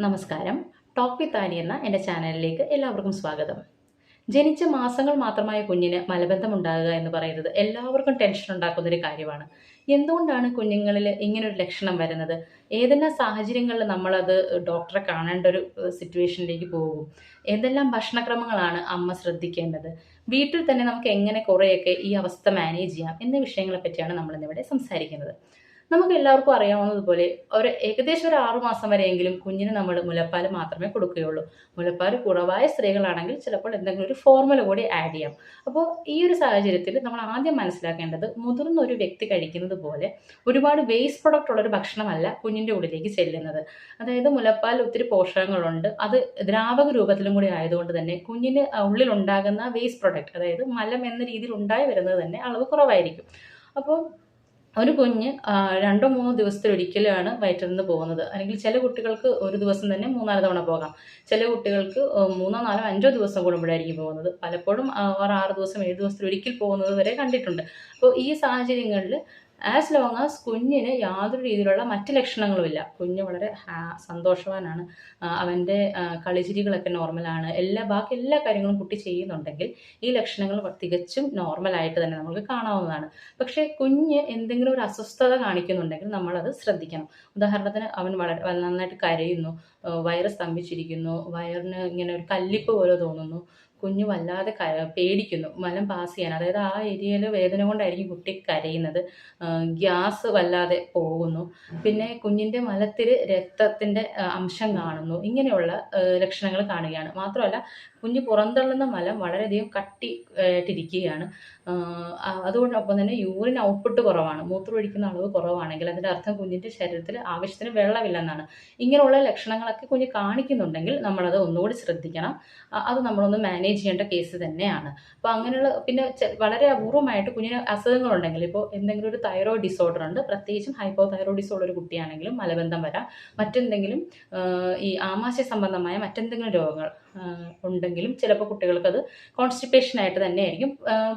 നമസ്കാരം. Talk with Annie എന്ന എൻ്റെ ചാനലിലേക്ക് എല്ലാവർക്കും സ്വാഗതം. ജനിച്ച മാസങ്ങൾ മാത്രമായ കുഞ്ഞിന് മലബന്ധം ഉണ്ടാകുക എന്ന് പറയുന്നത് എല്ലാവർക്കും ടെൻഷൻ ഉണ്ടാക്കുന്ന ഒരു കാര്യമാണ്. എന്തുകൊണ്ടാണ് കുഞ്ഞുങ്ങളിൽ ഇങ്ങനൊരു ലക്ഷണം വരുന്നത്? ഏതെല്ലാം സാഹചര്യങ്ങളിൽ നമ്മളത് ഡോക്ടറെ കാണേണ്ട ഒരു സിറ്റുവേഷനിലേക്ക് പോകും? ഏതെല്ലാം ഭക്ഷണക്രമങ്ങളാണ് അമ്മ ശ്രദ്ധിക്കേണ്ടത്? വീട്ടിൽ തന്നെ നമുക്ക് എങ്ങനെ കുറേയൊക്കെ ഈ അവസ്ഥ മാനേജ് ചെയ്യാം എന്ന വിഷയങ്ങളെ പറ്റിയാണ് നമ്മളിന്നിവിടെ സംസാരിക്കുന്നത്. നമുക്ക് എല്ലാവർക്കും അറിയാവുന്നതുപോലെ ഏകദേശം ഒരു 6 മാസം വരെയെങ്കിലും കുഞ്ഞിന് നമ്മൾ മുലപ്പാൽ മാത്രമേ കൊടുക്കുകയുള്ളൂ. മുലപ്പാൽ കുറവായ സ്ത്രീകളാണെങ്കിൽ ചിലപ്പോൾ എന്തെങ്കിലും ഒരു ഫോർമുല കൂടി ആഡ് ചെയ്യാം. അപ്പോൾ ഈ ഒരു സാഹചര്യത്തിൽ നമ്മൾ ആദ്യം മനസ്സിലാക്കേണ്ടത്, മുതിർന്ന ഒരു വ്യക്തി കഴിക്കുന്നത് പോലെ ഒരുപാട് വേസ്റ്റ് പ്രൊഡക്റ്റ് ഉള്ളൊരു ഭക്ഷണമല്ല കുഞ്ഞിൻ്റെ ഉള്ളിലേക്ക് ചെല്ലുന്നത്. അതായത് മുലപ്പാൽ ഒത്തിരി പോഷകങ്ങളുണ്ട്, അത് ദ്രാവക രൂപത്തിലും കൂടി ആയതുകൊണ്ട് തന്നെ കുഞ്ഞിന് ഉള്ളിലുണ്ടാകുന്ന വേസ്റ്റ് പ്രൊഡക്റ്റ്, അതായത് മലം എന്ന രീതിയിൽ ഉണ്ടായി വരുന്നത് തന്നെ അളവ് കുറവായിരിക്കും. അപ്പോൾ ഒരു കുഞ്ഞ് 2-3 ദിവസത്തിലൊരിക്കലാണ് വയറ്റിൽ നിന്ന് പോകുന്നത്. അല്ലെങ്കിൽ ചില കുട്ടികൾക്ക് ഒരു ദിവസം തന്നെ 3-4 തവണ പോകാം. ചില കുട്ടികൾക്ക് 3-4-5 ദിവസം കൂടുമ്പോഴായിരിക്കും പോകുന്നത്. പലപ്പോഴും 6 ദിവസം 7 ദിവസത്തിലൊരിക്കൽ പോകുന്നത് വരെ കണ്ടിട്ടുണ്ട്. അപ്പോൾ ഈ സാഹചര്യങ്ങളിൽ ആസ് ലോങ് ആസ് കുഞ്ഞിന് യാതൊരു രീതിയിലുള്ള മറ്റ് ലക്ഷണങ്ങളുമില്ല, കുഞ്ഞ് വളരെ സന്തോഷവാനാണ്, അവൻ്റെ കളിച്ചിരികളൊക്കെ നോർമലാണ്, ബാക്കി എല്ലാ കാര്യങ്ങളും കുട്ടി ചെയ്യുന്നുണ്ടെങ്കിൽ ഈ ലക്ഷണങ്ങൾ തികച്ചും നോർമലായിട്ട് തന്നെ നമുക്ക് കാണാവുന്നതാണ്. പക്ഷേ കുഞ്ഞ് എന്തെങ്കിലും ഒരു അസ്വസ്ഥത കാണിക്കുന്നുണ്ടെങ്കിൽ നമ്മളത് ശ്രദ്ധിക്കണം. ഉദാഹരണത്തിന് അവൻ വളരെ നന്നായിട്ട് കരയുന്നു, വയറ് സ്തംഭിച്ചിരിക്കുന്നു, വയറിന് ഇങ്ങനെ ഒരു കല്ലിപ്പ് പോലെ തോന്നുന്നു, കുഞ്ഞ് വല്ലാതെ പേടിക്കുന്നു, മലം പാസ് ചെയ്യാൻ, അതായത് ആ ഏരിയയിൽ വേദന കൊണ്ടായിരിക്കും കുട്ടി കരയുന്നത്, ഗ്യാസ് വല്ലാതെ പോകുന്നു, പിന്നെ കുഞ്ഞിൻ്റെ മലത്തിൽ രക്തത്തിൻ്റെ അംശം കാണുന്നു, ഇങ്ങനെയുള്ള ലക്ഷണങ്ങൾ കാണുകയാണ്. മാത്രമല്ല കുഞ്ഞ് പുറന്തള്ളുന്ന മലം വളരെയധികം കട്ടിയിട്ടിരിക്കുകയാണ്. അതുകൊണ്ടൊപ്പം തന്നെ യൂറിൻ ഔട്ട്പുട്ട് കുറവാണ്, മൂത്രമൊഴിക്കുന്ന അളവ് കുറവാണെങ്കിൽ അതിൻ്റെ അർത്ഥം കുഞ്ഞിൻ്റെ ശരീരത്തിൽ ആവശ്യത്തിന് വെള്ളമില്ലെന്നാണ്. ഇങ്ങനെയുള്ള ലക്ഷണങ്ങളൊക്കെ കുഞ്ഞ് കാണിക്കുന്നുണ്ടെങ്കിൽ നമ്മളത് ഒന്നുകൂടി ശ്രദ്ധിക്കണം. അത് നമ്മളൊന്ന് മാനേജ് ചെയ്യേണ്ട കേസ് തന്നെയാണ്. അപ്പോൾ അങ്ങനെയുള്ള പിന്നെ വളരെ അപൂർവമായിട്ട് കുഞ്ഞിന് അസുഖങ്ങളുണ്ടെങ്കിൽ, ഇപ്പോൾ എന്തെങ്കിലും ഒരു തൈറോയ്ഡ് ഡിസോർഡർ ഉണ്ട്, പ്രത്യേകിച്ചും ഹൈപ്പോ തൈറോയ്ഡ് ഡിസോർഡർ ഒരു കുട്ടിയാണെങ്കിലും മലബന്ധം വരാം. മറ്റെന്തെങ്കിലും ഈ ആമാശയ സംബന്ധമായ മറ്റെന്തെങ്കിലും രോഗങ്ങൾ ഉണ്ടെങ്കിലും ചിലപ്പോൾ കുട്ടികൾക്കത് കോൺസ്റ്റിപ്പേഷനായിട്ട് തന്നെയായിരിക്കും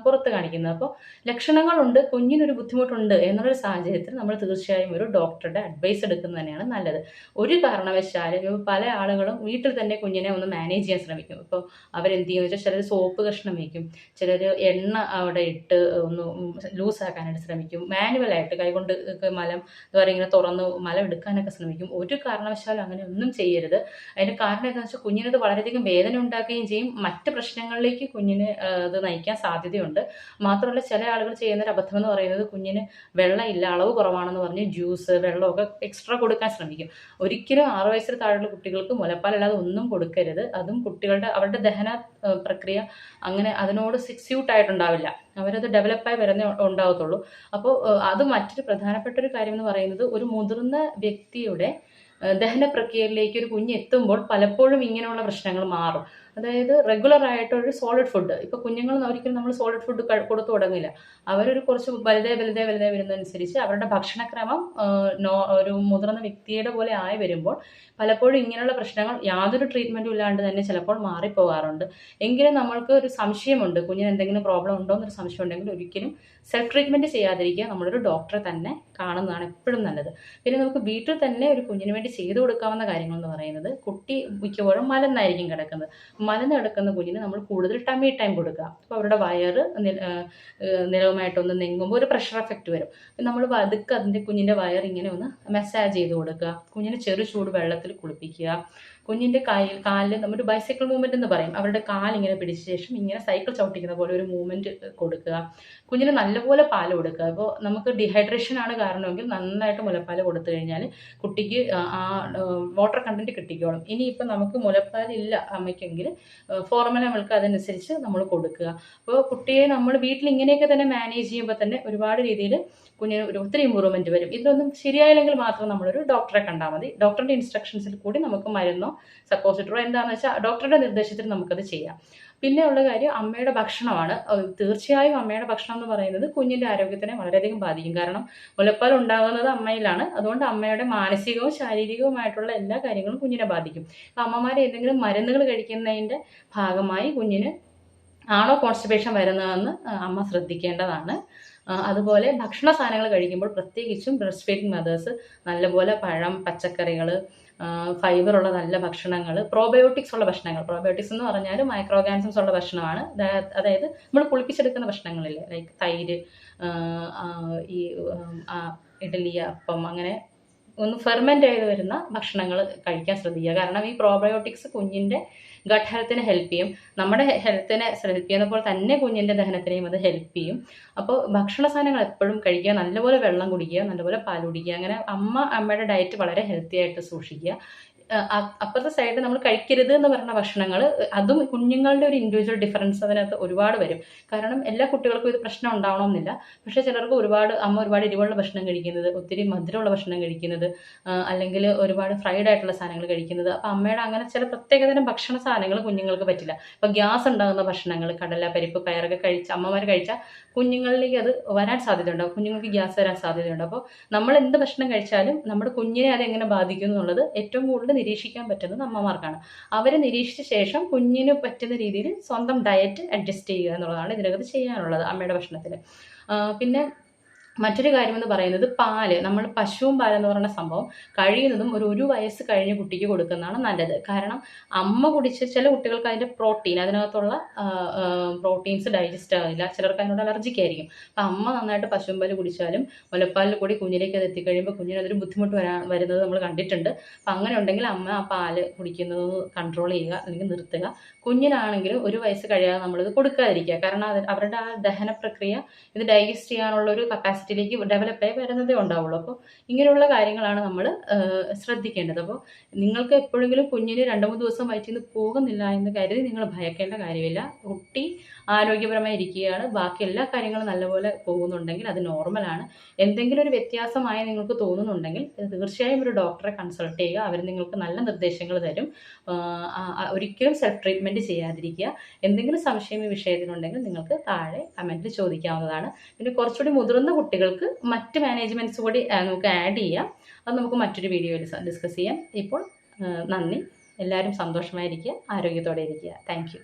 പുറത്ത് കാണിക്കുന്നത്. അപ്പോൾ ലക്ഷണങ്ങളുണ്ട്, കുഞ്ഞിനൊരു ബുദ്ധിമുട്ടുണ്ട് എന്നുള്ളൊരു സാഹചര്യത്തിൽ നമ്മൾ തീർച്ചയായും ഒരു ഡോക്ടറുടെ അഡ്വൈസ് എടുക്കുന്നത് തന്നെയാണ് നല്ലത്. ഒരു കാരണവശാലും പല ആളുകളും വീട്ടിൽ തന്നെ കുഞ്ഞിനെ ഒന്ന് മാനേജ് ചെയ്യാൻ ശ്രമിക്കും. ഇപ്പോൾ അവരെന്ത് ചെയ്യുമെന്ന് വെച്ചാൽ, ചിലർ സോപ്പ് കഷ്ണം വയ്ക്കും, ചിലർ എണ്ണ അവിടെ ഇട്ട് ഒന്ന് ലൂസാക്കാനായിട്ട് ശ്രമിക്കും, മാനുവലായിട്ട് കൈകൊണ്ട് മലം ഇങ്ങനെ തുറന്ന് മലം എടുക്കാനൊക്കെ ശ്രമിക്കും. ഒരു കാരണവശാലും അങ്ങനെ ഒന്നും ചെയ്യരുത്. അതിൻ്റെ കാരണം എന്താണെന്ന് വെച്ചാൽ കുഞ്ഞിനത് വളരെയധികം വേദന ഉണ്ടാക്കുകയും ചെയ്യും, മറ്റ് പ്രശ്നങ്ങളിലേക്ക് കുഞ്ഞിന് അത് നയിക്കാൻ സാധ്യതയുണ്ട്. മാത്രമല്ല ചില ആളുകൾ ചെയ്യുന്നൊരു അബദ്ധം എന്ന് പറയുന്നത്, കുഞ്ഞിന് വെള്ളമില്ല, അളവ് കുറവാണെന്ന് പറഞ്ഞ് ജ്യൂസ് വെള്ളമൊക്കെ എക്സ്ട്രാ കൊടുക്കാൻ ശ്രമിക്കും. ഒരിക്കലും 6 വയസ്സിൽ താഴെയുള്ള കുട്ടികൾക്ക് മുലപ്പാലല്ലാതെ ഒന്നും കൊടുക്കരുത്. അതും അവരുടെ ദഹന പ്രക്രിയ അങ്ങനെ അതിനോട് സ്യൂട്ടായിട്ടുണ്ടാവില്ല, അവരത് ഡെവലപ്പായി വരുന്നേ ഉണ്ടാകത്തുള്ളൂ. അപ്പോൾ അത് മറ്റൊരു പ്രധാനപ്പെട്ട ഒരു കാര്യം എന്ന് പറയുന്നത്, ഒരു മുതിർന്ന വ്യക്തിയുടെ ദഹന പ്രക്രിയയിലേക്ക് ഒരു കുഞ്ഞ് എത്തുമ്പോൾ പലപ്പോഴും ഇങ്ങനെയുള്ള പ്രശ്നങ്ങൾ മാറും. അതായത് റെഗുലർ ആയിട്ടൊരു സോളിഡ് ഫുഡ്, ഇപ്പോൾ കുഞ്ഞുങ്ങൾ ഒരിക്കലും നമ്മൾ സോളിഡ് ഫുഡ് കൊടുത്തു തുടങ്ങില്ല. അവരൊരു കുറച്ച് വലുതേ വരുന്നതനുസരിച്ച് അവരുടെ ഭക്ഷണക്രമം ഒരു മുതിർന്ന വ്യക്തിയുടെ പോലെ ആയി വരുമ്പോൾ പലപ്പോഴും ഇങ്ങനെയുള്ള പ്രശ്നങ്ങൾ യാതൊരു ട്രീറ്റ്മെൻറ്റും ഇല്ലാണ്ട് തന്നെ ചിലപ്പോൾ മാറിപ്പോകാറുണ്ട്. എങ്കിലും നമ്മൾക്ക് ഒരു സംശയമുണ്ട്, കുഞ്ഞിന് എന്തെങ്കിലും പ്രോബ്ലം ഉണ്ടോ എന്നൊരു സംശയം ഉണ്ടെങ്കിൽ ഒരിക്കലും സെൽഫ് ട്രീറ്റ്മെൻറ്റ് ചെയ്യാതിരിക്കുക, നമ്മളൊരു ഡോക്ടറെ തന്നെ കാണുന്നതാണ് എപ്പോഴും നല്ലത്. പിന്നെ നമുക്ക് വീട്ടിൽ തന്നെ ഒരു കുഞ്ഞിന് വേണ്ടി ചെയ്തു കൊടുക്കാവുന്ന കാര്യങ്ങൾ എന്ന് പറയുന്നത്, കുട്ടി മിക്കപ്പോഴും മലന്നായിരിക്കും കിടക്കുന്നത്. മലന്ന് കിടക്കുന്ന കുഞ്ഞിന് നമ്മൾ കൂടുതൽ ടമ്മി ടൈം കൊടുക്കുക. അപ്പോൾ അവരുടെ വയറ് നിലവുമായിട്ടൊന്ന് നെങ്ങുമ്പോൾ ഒരു പ്രഷർ എഫക്റ്റ് വരും. നമ്മൾ പതുക്കെ കുഞ്ഞിൻ്റെ വയർ ഇങ്ങനെ ഒന്ന് മസാജ് ചെയ്ത് കൊടുക്കുക, കുഞ്ഞിന് ചെറു ചൂട് വെള്ളത്തിൽ കുളിപ്പിക്കുക, കുഞ്ഞിൻ്റെ കാലിൽ നമ്മളൊരു ബൈസൈക്കിൾ മൂവ്മെൻറ്റ് എന്ന് പറയും, അവരുടെ കാലിങ്ങനെ പിടിച്ച ശേഷം ഇങ്ങനെ സൈക്കിൾ ചവിട്ടിക്കുന്ന പോലെ ഒരു മൂവ്മെൻറ്റ് കൊടുക്കുക, കുഞ്ഞിന് നല്ലപോലെ പാല് കൊടുക്കുക. അപ്പോൾ നമുക്ക് ഡീഹൈഡ്രേഷൻ ആണ് കാരണമെങ്കിൽ നന്നായിട്ട് മുലപ്പാൽ കൊടുത്തു കഴിഞ്ഞാൽ കുട്ടിക്ക് ആ വാട്ടർ കണ്ടൻറ്റ് കിട്ടിക്കോളും. ഇനിയിപ്പോൾ നമുക്ക് മുലപ്പാലില്ല അമ്മയ്ക്കെങ്കിൽ ഫോർമുല മിൽക്ക് അതനുസരിച്ച് നമ്മൾ കൊടുക്കുക. അപ്പോൾ കുട്ടിയെ നമ്മൾ വീട്ടിൽ ഇങ്ങനെയൊക്കെ തന്നെ മാനേജ് ചെയ്യുമ്പോൾ തന്നെ ഒരുപാട് രീതിയിൽ കുഞ്ഞിന് ഒത്തിരി ഇമ്പ്രൂവ്മെൻറ്റ് വരും. ഇതൊന്നും ശരിയായില്ലെങ്കിൽ മാത്രം നമ്മളൊരു ഡോക്ടറെ കണ്ടാൽ മതി. ഡോക്ടറിൻ്റെ ഇൻസ്ട്രക്ഷൻസിൽ കൂടി നമുക്ക് മരുന്നോ സപ്പോസിറ്ററോ എന്താണെന്ന് വെച്ചാൽ ഡോക്ടറുടെ നിർദ്ദേശത്തിൽ നമുക്കത് ചെയ്യാം. പിന്നെ ഉള്ള കാര്യം അമ്മയുടെ ഭക്ഷണമാണ്. തീർച്ചയായും അമ്മയുടെ ഭക്ഷണം എന്ന് പറയുന്നത് കുഞ്ഞിൻ്റെ ആരോഗ്യത്തിനെ വളരെയധികം ബാധിക്കും. കാരണം മുലപ്പാൽ ഉണ്ടാകുന്നത് അമ്മയിലാണ്. അതുകൊണ്ട് അമ്മയുടെ മാനസികവും ശാരീരികവുമായിട്ടുള്ള എല്ലാ കാര്യങ്ങളും കുഞ്ഞിനെ ബാധിക്കും. അപ്പോൾ അമ്മമാർ ഏതെങ്കിലും മരുന്നുകൾ കഴിക്കുന്നതിൻ്റെ ഭാഗമായി കുഞ്ഞിന് ആണോ കോൺസ്റ്റിപ്പേഷൻ വരുന്നതെന്ന് അമ്മ ശ്രദ്ധിക്കേണ്ടതാണ്. അതുപോലെ ഭക്ഷണ സാധനങ്ങൾ കഴിക്കുമ്പോൾ പ്രത്യേകിച്ചും ബ്രസ്റ്റ് ഫീഡിങ് മദേഴ്സ് നല്ലപോലെ പഴം, പച്ചക്കറികൾ, ഫൈബറുള്ള നല്ല ഭക്ഷണങ്ങൾ, പ്രോബയോട്ടിക്സ് ഉള്ള ഭക്ഷണങ്ങൾ. പ്രോബയോട്ടിക്സ് എന്ന് പറഞ്ഞാൽ മൈക്രോ ഓർഗാനിസംസ് ഉള്ള ഭക്ഷണമാണ്. അതായത് നമ്മൾ കുളിപ്പിച്ചെടുക്കുന്ന ഭക്ഷണങ്ങളില്ലേ, ലൈക്ക് തൈര്, ഈ ഇഡലി, അപ്പം, അങ്ങനെ ഒന്ന് ഫെർമെൻ്റ് ചെയ്ത് വരുന്ന ഭക്ഷണങ്ങൾ കഴിക്കാൻ ശ്രദ്ധിക്കുക. കാരണം ഈ പ്രോബയോട്ടിക്സ് കുഞ്ഞിൻ്റെ ഗട്ട് ഹെൽത്തിനെ ഹെൽപ്പ് ചെയ്യും, നമ്മുടെ ഹെൽത്തിനെ ഹെൽപ്പ് ചെയ്യുന്ന പോലെ തന്നെ കുഞ്ഞിൻ്റെ ദഹനത്തിനെയും അത് ഹെൽപ്പ് ചെയ്യും. അപ്പോൾ ഭക്ഷണ സാധനങ്ങൾ എപ്പോഴും കഴിക്കുക, നല്ലപോലെ വെള്ളം കുടിക്കുക, നല്ലപോലെ പാൽ കുടിക്കുക. അങ്ങനെ അമ്മയുടെ ഡയറ്റ് വളരെ ഹെൽത്തി ആയിട്ട് സൂക്ഷിക്കുക. അപ്പുറത്തെ സൈഡ് നമ്മൾ കഴിക്കരുത് എന്ന് പറയുന്ന ഭക്ഷണങ്ങൾ, അതും കുഞ്ഞുങ്ങളുടെ ഒരു ഇൻഡിവിജ്വൽ ഡിഫറൻസ് അതിനകത്ത് ഒരുപാട് വരും. കാരണം എല്ലാ കുട്ടികൾക്കും ഇത് പ്രശ്നം ഉണ്ടാവണമെന്നില്ല. പക്ഷേ ചിലർക്ക് അമ്മ ഒരുപാട് എരിവുള്ള ഭക്ഷണം കഴിക്കുന്നത്, ഒത്തിരി മധുരമുള്ള ഭക്ഷണം കഴിക്കുന്നത്, അല്ലെങ്കിൽ ഒരുപാട് ഫ്രൈഡ് ആയിട്ടുള്ള സാധനങ്ങൾ കഴിക്കുന്നത്. അപ്പോൾ അമ്മയുടെ അങ്ങനെ ചില പ്രത്യേകതരം ഭക്ഷണ സാധനങ്ങൾ കുഞ്ഞുങ്ങൾക്ക് പറ്റില്ല. ഇപ്പോൾ ഗ്യാസ് ഉണ്ടാകുന്ന ഭക്ഷണങ്ങൾ, കടല, പരിപ്പ്, പയറൊക്കെ അമ്മമാർ കഴിച്ചാൽ കുഞ്ഞുങ്ങളിലേക്ക് അത് വരാൻ സാധ്യതയുണ്ടാവും, കുഞ്ഞുങ്ങൾക്ക് ഗ്യാസ് വരാൻ സാധ്യതയുണ്ട്. അപ്പോൾ നമ്മൾ എന്ത് ഭക്ഷണം കഴിച്ചാലും നമ്മുടെ കുഞ്ഞിനെ അതെങ്ങനെ ബാധിക്കും എന്നുള്ളത് ഏറ്റവും കൂടുതൽ നിരീക്ഷിക്കാൻ പറ്റുന്നത് അമ്മമാർക്കാണ്. അവരെ നിരീക്ഷിച്ച ശേഷം കുഞ്ഞിന് പറ്റുന്ന രീതിയിൽ സ്വന്തം ഡയറ്റ് അഡ്ജസ്റ്റ് ചെയ്യുക എന്നുള്ളതാണ് ഇതിനകത്ത് ചെയ്യാനുള്ളത് അമ്മയുടെ ഭക്ഷണത്തിൽ. പിന്നെ മറ്റൊരു കാര്യമെന്ന് പറയുന്നത് പാല്. നമ്മൾ പശുവും പാലെന്ന് പറയുന്ന സംഭവം കഴിയുന്നതും ഒരു വയസ്സ് കഴിഞ്ഞ് കുട്ടിക്ക് കൊടുക്കുന്നതാണ് നല്ലത്. കാരണം അമ്മ കുടിച്ച് ചില കുട്ടികൾക്ക് അതിൻ്റെ അതിനകത്തുള്ള പ്രോട്ടീൻസ് ഡൈജസ്റ്റ് ആവില്ല, ചിലർക്ക് അതിനോട് അലർജിക്ക് ആയിരിക്കും. അപ്പം അമ്മ നന്നായിട്ട് പശുവും പാല് കുടിച്ചാലും മുലപ്പാലിൽ കൂടി കുഞ്ഞിലേക്ക് അത് എത്തിക്കഴിയുമ്പോൾ കുഞ്ഞിന് അതൊരു ബുദ്ധിമുട്ട് വരുന്നത് നമ്മൾ കണ്ടിട്ടുണ്ട്. അപ്പം അങ്ങനെ ഉണ്ടെങ്കിൽ അമ്മ ആ പാല് കുടിക്കുന്നത് കൺട്രോൾ ചെയ്യുക, അല്ലെങ്കിൽ നിർത്തുക. കുഞ്ഞിനാണെങ്കിലും ഒരു വയസ്സ് കഴിയാതെ നമ്മളിത് കൊടുക്കാതിരിക്കുക. കാരണം അവരുടെ ആ ദഹന പ്രക്രിയ ഇത് ഡൈജസ്റ്റ് ചെയ്യാനുള്ള ഒരു കപ്പാസിറ്റിയിലേക്ക് ഡെവലപ്പ് ആയി വരുന്നതേ ഉണ്ടാവുള്ളൂ. അപ്പോൾ ഇങ്ങനെയുള്ള കാര്യങ്ങളാണ് നമ്മൾ ശ്രദ്ധിക്കേണ്ടത്. അപ്പോൾ നിങ്ങൾക്ക് എപ്പോഴെങ്കിലും കുഞ്ഞിന് 2-3 ദിവസം വയറ്റിൽ നിന്ന് പോകുന്നില്ല എന്ന് കരുതി നിങ്ങൾ ഭയക്കേണ്ട കാര്യമില്ല. കുട്ടി ആരോഗ്യപരമായി ഇരിക്കുകയാണ്, ബാക്കി എല്ലാ കാര്യങ്ങളും നല്ലപോലെ പോകുന്നുണ്ടെങ്കിൽ അത് നോർമലാണ്. എന്തെങ്കിലും ഒരു വ്യത്യാസമായി നിങ്ങൾക്ക് തോന്നുന്നുണ്ടെങ്കിൽ തീർച്ചയായും ഒരു ഡോക്ടറെ കൺസൾട്ട് ചെയ്യുക. അവർ നിങ്ങൾക്ക് നല്ല നിർദ്ദേശങ്ങൾ തരും. ഒരിക്കലും സെൽഫ് ട്രീറ്റ്മെൻറ്റ് ചെയ്യാതിരിക്കുക. എന്തെങ്കിലും സംശയം ഈ വിഷയത്തിനുണ്ടെങ്കിൽ നിങ്ങൾക്ക് താഴെ കമൻറ്റിൽ ചോദിക്കാവുന്നതാണ്. പിന്നെ കുറച്ചുകൂടി മുതിർന്ന കുട്ടികൾക്ക് മറ്റ് മാനേജ്മെൻറ്റ്സ് കൂടി നമുക്ക് ആഡ് ചെയ്യാം. അത് നമുക്ക് മറ്റൊരു വീഡിയോയിൽ ഡിസ്കസ് ചെയ്യാം. ഇപ്പോൾ നന്ദി. എല്ലാവരും സന്തോഷമായിരിക്കുക, ആരോഗ്യത്തോടെ ഇരിക്കുക. Thank you.